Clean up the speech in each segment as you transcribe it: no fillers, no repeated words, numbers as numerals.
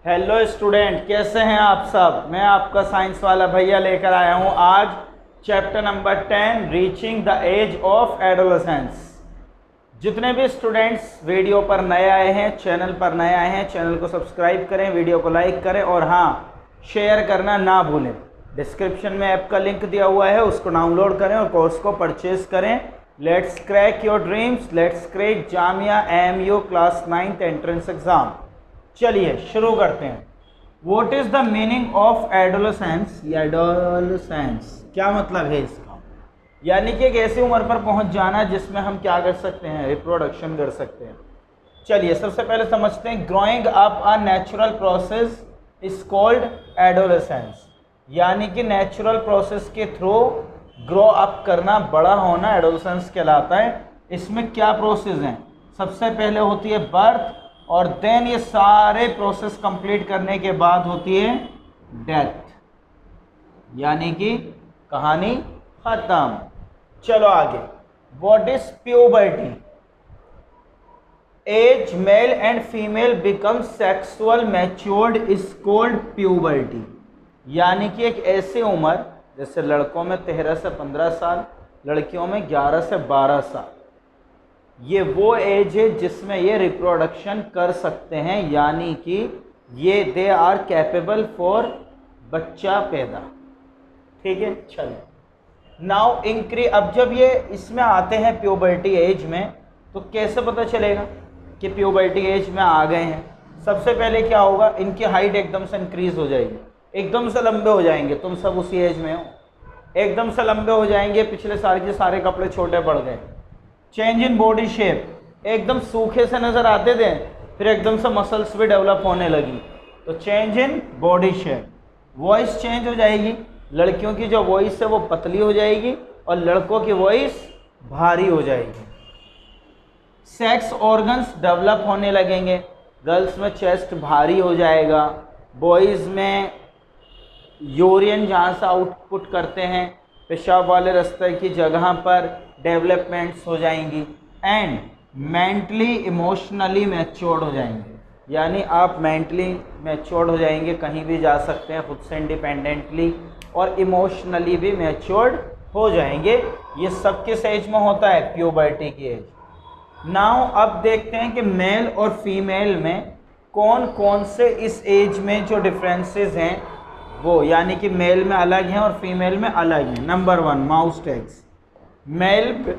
Hello student, कैसे हैं आप सब। मैं आपका साइंस वाला भैया लेकर आया हूं आज chapter number 10 reaching the age of adolescence. जितने भी स्टूडेंट्स वीडियो पर नए आए हैं, चैनल पर नए आए हैं, चैनल को सब्सक्राइब करें, वीडियो को लाइक करें और हाँ, शेयर करना ना भूलें। डिस्क्रिप्शन में ऐप का लिंक दिया हुआ है, उसको डाउनलोड करें और कोर्स को परचेज करें। Let's crack your dreams, let's crack Jamia AMU class 9th entrance exam. चलिए शुरू करते हैं। What is the meaning of adolescence या एडोलेसेंस, क्या मतलब है इसका। यानी कि एक ऐसी उम्र पर पहुंच जाना जिसमें हम क्या कर सकते हैं, रिप्रोडक्शन कर सकते हैं। चलिए सबसे पहले समझते हैं, growing up a natural process is called adolescence. यानी कि नेचुरल प्रोसेस के थ्रू ग्रो अप करना, बड़ा होना एडोलेसेंस कहलाता है। इसमें क्या प्रोसेस हैं, सबसे पहले होती है बर्थ और देन ये सारे प्रोसेस कंप्लीट करने के बाद होती है डेथ, यानी कि कहानी खत्म। चलो आगे, what is puberty. As male and female become sexual matured is called puberty. यानी कि एक ऐसी उम्र, जैसे लड़कों में 13 से 15 साल, लड़कियों में 11 से 12 साल, ये वो एज है जिसमें ये रिप्रोडक्शन कर सकते हैं, यानी कि ये दे आर कैपेबल फॉर बच्चा पैदा। ठीक है, चलिए नाउ इंक्री। अब जब ये इसमें आते हैं प्यूबर्टी एज में, तो कैसे पता चलेगा कि प्यूबर्टी एज में आ गए हैं। सबसे पहले क्या होगा, इनकी हाइट एकदम से इंक्रीज हो जाएगी, एकदम से लंबे हो जाएंगे। तुम सब उसी एज में हो, एकदम से लंबे हो जाएंगे, पिछले साल के सारे कपड़े छोटे पड़ गए। चेंज इन बॉडी शेप, एकदम सूखे से नज़र आते थे, फिर एकदम से मसल्स भी डेवलप होने लगी, तो change in body shape. Voice change हो जाएगी, लड़कियों की जो वॉइस है वो पतली हो जाएगी और लड़कों की वॉइस भारी हो जाएगी। सेक्स ऑर्गन्स डेवलप होने लगेंगे, गर्ल्स में चेस्ट भारी हो जाएगा, बॉयज़ में यूरिन जहाँ से आउटपुट करते हैं, पेशाब वाले रास्ते की जगह पर डेवलपमेंट्स हो जाएंगी। एंड मेंटली इमोशनली मैच्योर्ड हो जाएंगे, यानी आप मेंटली मैच्योर्ड हो जाएंगे, कहीं भी जा सकते हैं खुद से इंडिपेंडेंटली, और इमोशनली भी मैच्योर्ड हो जाएंगे। ये सब किस एज में होता है, प्यूबर्टी की एज। नाउ अब देखते हैं कि मेल और फीमेल में कौन कौन से इस एज में जो डिफरेंसेस हैं वो, यानी कि मेल में अलग हैं और फीमेल में अलग हैं। Number 1, mouse tags. मेल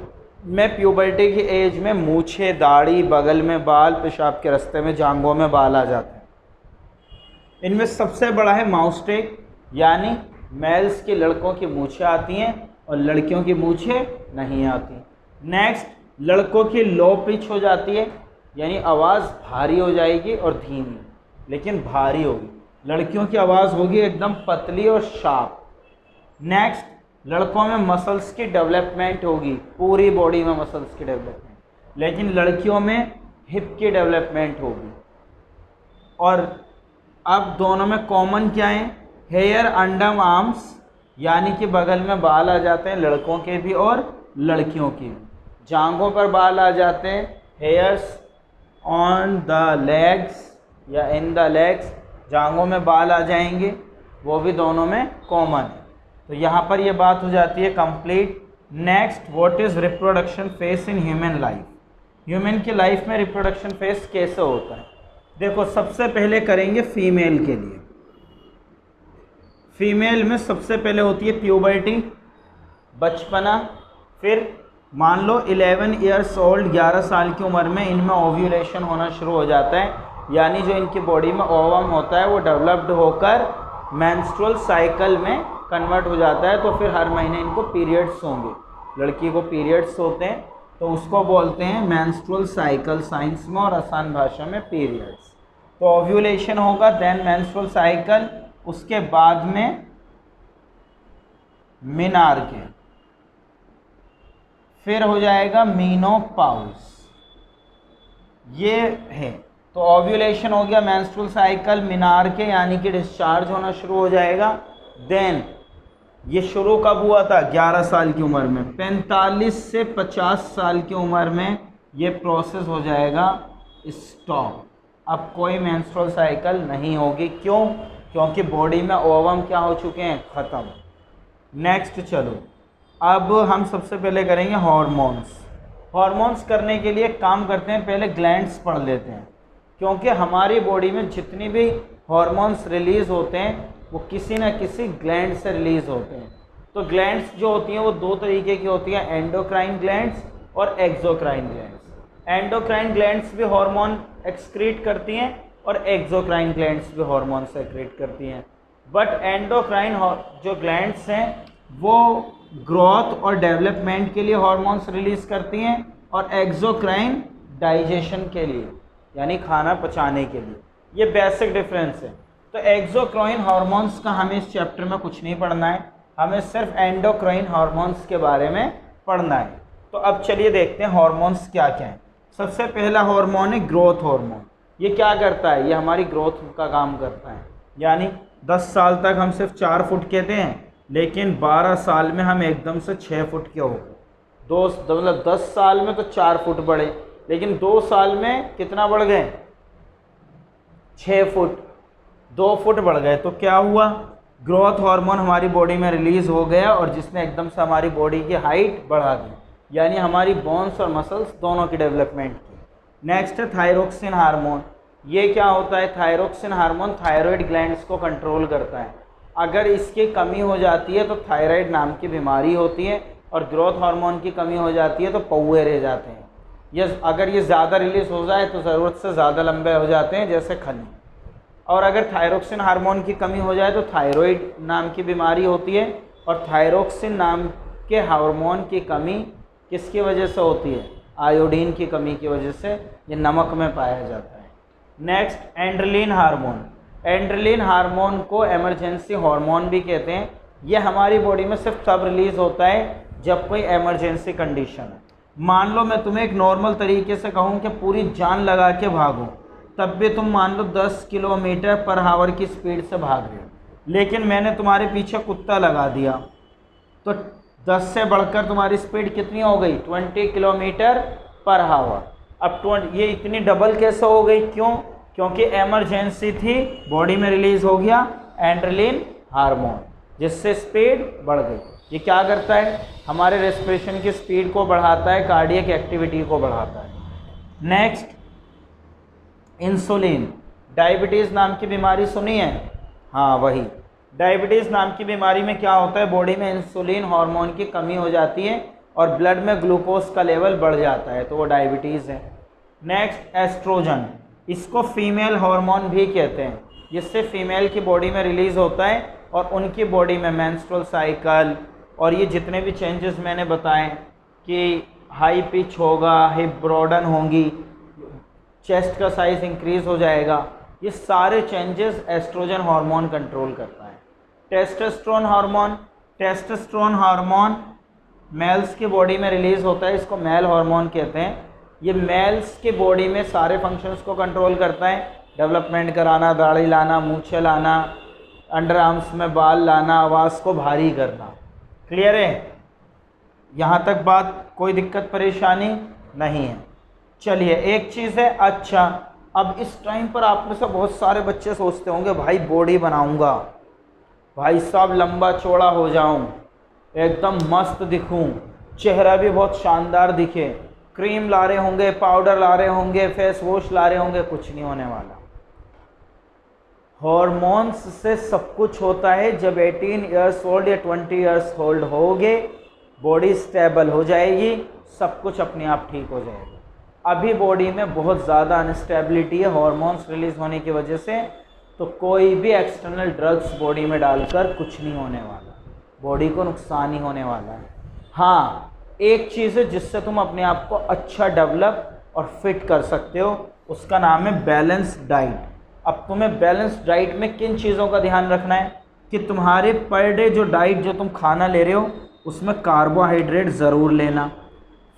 में प्यूबर्टी की एज में मूछे, दाढ़ी, बगल में बाल, पेशाब के रास्ते में जांघों में बाल आ जाते हैं। इनमें सबसे बड़ा है माउस टैग, यानी मेल्स की लड़कों की मूछें आती हैं और लड़कियों की मूछें नहीं आती। नेक्स्ट, लड़कों की लो पिच हो जाती है, यानी आवाज़ भारी हो जाएगी और धीमी, लेकिन भारी होगी। लड़कियों की आवाज़ होगी एकदम पतली और शार्प। नेक्स्ट, लड़कों में मसल्स की डेवलपमेंट होगी, पूरी बॉडी में मसल्स की डेवलपमेंट, लेकिन लड़कियों में हिप की डेवलपमेंट होगी। और अब दोनों में कॉमन क्या है, हेयर अंडर आर्म्स, यानी कि बगल में बाल आ जाते हैं लड़कों के भी और लड़कियों की भी। जांघों पर बाल आ जाते हैं, हेयर्स ऑन द लेग्स या इन द लेग्स, जांघों में बाल आ जाएंगे, वो भी दोनों में कॉमन है। तो यहाँ पर ये बात हो जाती है complete. Next, what is reproduction face in human life. Human की लाइफ में रिप्रोडक्शन फेस कैसे होता है, देखो सबसे पहले करेंगे फीमेल के लिए। फीमेल में सबसे पहले होती है प्यूबर्टी, बचपना। फिर मान लो 11 ईयर्स ओल्ड, 11 साल की उम्र में इनमें ओव्यूलेशन होना शुरू हो जाता है, यानी जो इनकी बॉडी में ओवम होता है वो डेवलप्ड होकर मेंस्ट्रुअल साइकिल में कन्वर्ट हो जाता है। तो फिर हर महीने इनको पीरियड्स होंगे, लड़की को पीरियड्स होते हैं, तो उसको बोलते हैं मेंस्ट्रुअल साइकिल साइंस में, और आसान भाषा में पीरियड्स। तो ओव्यूलेशन होगा, देन मेंस्ट्रुअल साइकिल, उसके बाद में मेनार्के, फिर हो जाएगा मीनोपॉज, ये है। तो ओव्यूलेशन हो गया, मेंस्ट्रुअल साइकिल, मेनार्के यानी कि डिस्चार्ज होना शुरू हो जाएगा। देन ये शुरू कब हुआ था, 11 साल की उम्र में। 45 से 50 साल की उम्र में ये प्रोसेस हो जाएगा स्टॉप। अब कोई मेंस्ट्रुअल साइकिल नहीं होगी। क्यों? क्योंकि बॉडी में ओवम क्या हो चुके हैं, ख़त्म। नेक्स्ट चलो, अब हम सबसे पहले करेंगे हार्मोन्स। हार्मोन्स करने के लिए काम करते हैं, पहले ग्लैंड्स पढ़ लेते हैं, क्योंकि हमारी बॉडी में जितनी भी हार्मोन्स रिलीज़ होते हैं वो किसी न किसी ग्लैंड से रिलीज़ होते हैं। तो ग्लैंड्स जो होती हैं वो दो तरीके की होती हैं, एंडोक्राइन ग्लैंड्स और एक्सोक्राइन ग्लैंड्स। एंडोक्राइन ग्लैंड्स भी हार्मोन एक्सक्रीट करती हैं और एक्सोक्राइन ग्लैंड्स भी हार्मोन सेक्रेट करती हैं। बट एंडोक्राइन जो ग्लैंड्स हैं वो ग्रोथ और डेवलपमेंट के लिए हार्मोन्स रिलीज़ करती हैं और एक्सोक्राइन डाइजेशन के लिए, यानी खाना पचाने के लिए। ये बेसिक डिफरेंस है। तो एक्सोक्राइन हार्मोन्स का हमें इस चैप्टर में कुछ नहीं पढ़ना है, हमें सिर्फ एंडोक्राइन हार्मोन्स के बारे में पढ़ना है। तो अब चलिए देखते हैं हार्मोन्स क्या क्या हैं। सबसे पहला हार्मोन है ग्रोथ हार्मोन। ये क्या करता है? ये हमारी ग्रोथ का काम करता है। यानी 10 साल तक हम सिर्फ 4 फुट के थे, लेकिन 12 साल में हम एकदम से 6 फुट के हो गए। मतलब 10 साल में तो 4 फुट बढ़े, लेकिन 2 साल में कितना बढ़ गए? 6 फुट, 2 फुट बढ़ गए। तो क्या हुआ? ग्रोथ हार्मोन हमारी बॉडी में रिलीज़ हो गया और जिसने एकदम से हमारी बॉडी की हाइट बढ़ा दी, यानी हमारी बोन्स और मसल्स दोनों की डेवलपमेंट की। नेक्स्ट है थायरोक्सिन हार्मोन। ये क्या होता है? थायरोक्सिन हार्मोन थायराइड ग्लैंड्स को कंट्रोल करता है। अगर इसकी कमी हो जाती है तो थायराइड नाम की बीमारी होती है, और ग्रोथ हार्मोन की कमी हो जाती है तो पौए रह जाते हैं। अगर ये ज़्यादा रिलीज़ हो जाए तो ज़रूरत से ज़्यादा लंबे हो जाते हैं, जैसे खली। और अगर थायरोक्सिन हार्मोन की कमी हो जाए तो थायराइड नाम की बीमारी होती है। और थायरोक्सिन नाम के हार्मोन की कमी किसकी वजह से होती है? आयोडीन की कमी की वजह से। ये नमक में पाया जाता है। नेक्स्ट, एंड्रेलिन हार्मोन। एंड्रेलिन हार्मोन को इमरजेंसी हार्मोन भी कहते हैं। ये हमारी बॉडी में सिर्फ तब रिलीज़ होता है जब कोई इमरजेंसी कंडीशन है। मान लो मैं तुम्हें एक नॉर्मल तरीके से कहूँ कि पूरी जान लगा के भागो, तब भी तुम मान लो 10 किलोमीटर पर आवर की स्पीड से भाग रहे हो, लेकिन मैंने तुम्हारे पीछे कुत्ता लगा दिया तो 10 से बढ़कर तुम्हारी स्पीड कितनी हो गई? 20 किलोमीटर पर आवर। अब ये इतनी डबल कैसे हो गई? क्यों? क्योंकि इमरजेंसी थी, बॉडी में रिलीज़ हो गया एंड्रेलिन हार्मोन, जिससे स्पीड बढ़ गई। ये क्या करता है? हमारे रेस्पिरेशन की स्पीड को बढ़ाता है, कार्डियक एक्टिविटी को बढ़ाता है। Next, insulin. डायबिटीज़ नाम की बीमारी सुनी है? हाँ, वही। डायबिटीज़ नाम की बीमारी में क्या होता है? बॉडी में इंसुलिन हार्मोन की कमी हो जाती है और ब्लड में ग्लूकोज का लेवल बढ़ जाता है, तो वो डायबिटीज़ है। Next, estrogen. इसको फीमेल हार्मोन भी कहते हैं, जिससे फीमेल की बॉडी में रिलीज़ होता है और उनकी बॉडी में मेंस्ट्रुअल साइकिल और ये जितने भी चेंजेस मैंने बताए कि हाई पिच होगा, हिप ब्रॉडन होंगी, चेस्ट का साइज इंक्रीज़ हो जाएगा, ये सारे चेंजेस एस्ट्रोजन हार्मोन कंट्रोल करता है। Testosterone hormone. Testosterone hormone males की बॉडी में रिलीज़ होता है, इसको मेल हार्मोन कहते हैं। ये मेल्स की बॉडी में सारे फंक्शंस को कंट्रोल करता है, डेवलपमेंट कराना, दाढ़ी लाना, मूछें लाना, अंडर आर्म्स में बाल लाना, आवाज़ को भारी करना। क्लियर है? यहाँ तक बात कोई दिक्कत परेशानी नहीं है। चलिए, एक चीज़ है, अच्छा अब इस टाइम पर आप में से बहुत सारे बच्चे सोचते होंगे भाई बॉडी बनाऊंगा, भाई साहब लंबा चौड़ा हो जाऊं, एकदम मस्त दिखूं, चेहरा भी बहुत शानदार दिखे, क्रीम ला रहे होंगे, पाउडर ला रहे होंगे, फेस वॉश ला रहे होंगे। कुछ नहीं होने वाला। हॉर्मोन्स से सब कुछ होता है। जब 18 ईयर्स ओल्ड या 20 ईयर्स ओल्ड होगे, बॉडी स्टेबल हो जाएगी, सब कुछ अपने आप ठीक हो जाएगा। अभी बॉडी में बहुत ज़्यादा अनस्टेबिलिटी है हार्मोन्स रिलीज़ होने की वजह से, तो कोई भी एक्सटर्नल ड्रग्स बॉडी में डालकर कुछ नहीं होने वाला, बॉडी को नुकसान ही होने वाला है। हाँ, एक चीज़ है जिससे तुम अपने आप को अच्छा डेवलप और फिट कर सकते हो, उसका नाम है बैलेंस्ड डाइट। अब तुम्हें बैलेंस्ड डाइट में किन चीज़ों का ध्यान रखना है कि तुम्हारे पर डे जो डाइट जो तुम खाना ले रहे हो उसमें कार्बोहाइड्रेट ज़रूर लेना,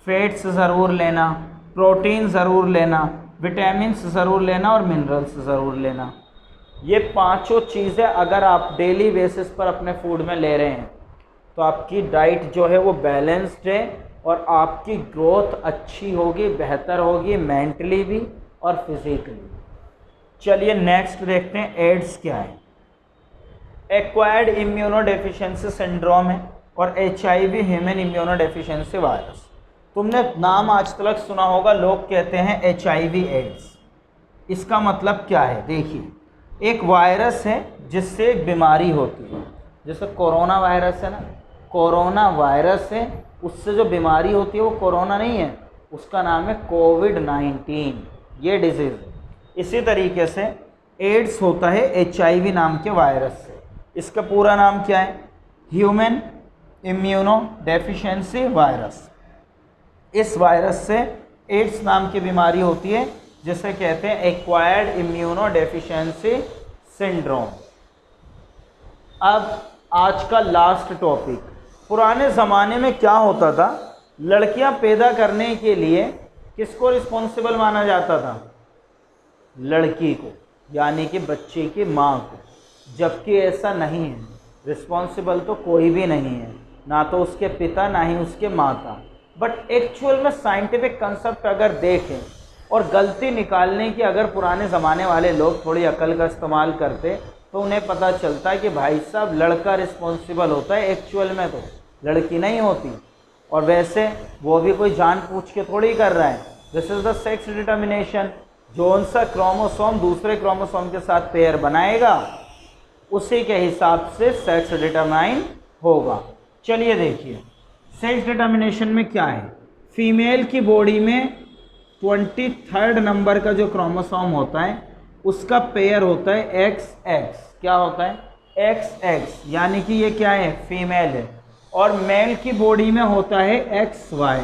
फैट्स ज़रूर लेना, प्रोटीन ज़रूर लेना, विटामिन्स ज़रूर लेना और मिनरल्स ज़रूर लेना। ये पांचों चीज़ें अगर आप डेली बेसिस पर अपने फूड में ले रहे हैं तो आपकी डाइट जो है वो बैलेंस्ड है और आपकी ग्रोथ अच्छी होगी, बेहतर होगी, मेंटली भी और फिजिकली। चलिए नेक्स्ट देखते हैं एड्स क्या है। एक्वायर्ड इम्यूनोडेफिशिएंसी सिंड्रोम है और HIV ह्यूमन इम्यूनोडेफिशिएंसी वायरस। तुमने नाम आज तक सुना होगा, लोग कहते हैं HIV एड्स। इसका मतलब क्या है? देखिए, एक वायरस है जिससे एक बीमारी होती है, जैसे कोरोना वायरस है ना, कोरोना वायरस है, उससे जो बीमारी होती है वो कोरोना नहीं है, उसका नाम है कोविड-19, ये डिजीज़ है। इसी तरीके से एड्स होता है HIV नाम के वायरस से। इसका पूरा नाम क्या है? Human immunodeficiency virus. इस वायरस से एड्स नाम की बीमारी होती है, जिसे कहते हैं एक्वायर्ड इम्यूनोडेफिशिएंसी सिंड्रोम। अब आज का लास्ट टॉपिक, पुराने ज़माने में क्या होता था, लड़कियां पैदा करने के लिए किसको रिस्पॉन्सिबल माना जाता था? लड़की को, यानी कि बच्चे की माँ को। जबकि ऐसा नहीं है, रिस्पॉन्सिबल तो कोई भी नहीं है, ना तो उसके पिता ना ही उसके माता। बट एक्चुअल में साइंटिफिक कंसेप्ट अगर देखें और गलती निकालने की अगर पुराने ज़माने वाले लोग थोड़ी अकल का इस्तेमाल करते तो उन्हें पता चलता है कि भाई साहब लड़का रिस्पॉन्सिबल होता है, एक्चुअल में तो लड़की नहीं होती। और वैसे वो भी कोई जान पूछ के थोड़ी कर रहा है। This is the sex determination. Zone सा क्रोमोसोम दूसरे क्रोमोसोम के साथ पेयर बनाएगा, उसी के हिसाब से सेक्स डिटरमाइन होगा। चलिए देखिए, सेक्स डिटर्मिनेशन में क्या है। फीमेल की बॉडी में 23rd नंबर का जो क्रोमोसोम होता है उसका पेयर होता है XX। क्या होता है? XX, यानी कि ये क्या है? फीमेल है। और मेल की बॉडी में होता है XY।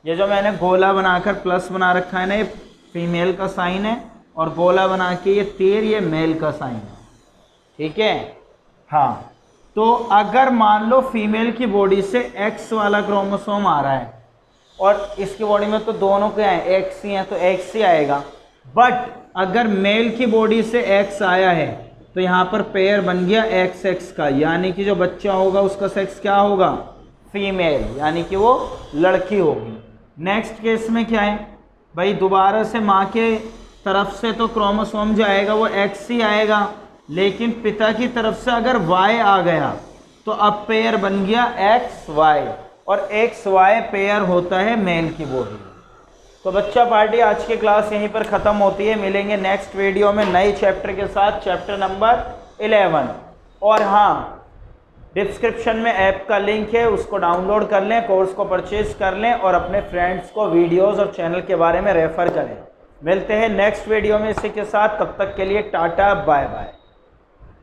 ये जो मैंने गोला बनाकर प्लस बना रखा है ना, ये फीमेल का साइन है, और गोला बना के ये तीर, ये मेल का साइन है। ठीक है? हाँ, तो अगर मान लो फीमेल की बॉडी से X वाला क्रोमोसोम आ रहा है और इसकी बॉडी में तो दोनों क्या है? X ही है, तो X ही आएगा। बट अगर मेल की बॉडी से X आया है तो यहाँ पर पेयर बन गया XX का, यानी कि जो बच्चा होगा उसका सेक्स क्या होगा? फीमेल, यानी कि वो लड़की होगी। नेक्स्ट केस में क्या है भाई? दोबारा से माँ के तरफ से तो क्रोमोसोम जो आएगा वो X ही आएगा, लेकिन पिता की तरफ से अगर Y आ गया तो अब पेयर बन गया XY, और XY पेयर होता है मेल की बॉडी। तो बच्चा पार्टी, आज की क्लास यहीं पर ख़त्म होती है। मिलेंगे नेक्स्ट वीडियो में नए चैप्टर के साथ, चैप्टर नंबर 11। और हाँ, डिस्क्रिप्शन में ऐप का लिंक है, उसको डाउनलोड कर लें, कोर्स को परचेज कर लें और अपने फ्रेंड्स को वीडियोस और चैनल के बारे में रेफ़र करें। मिलते हैं नेक्स्ट वीडियो में इसी के साथ, तब तक के लिए टाटा बाय बाय।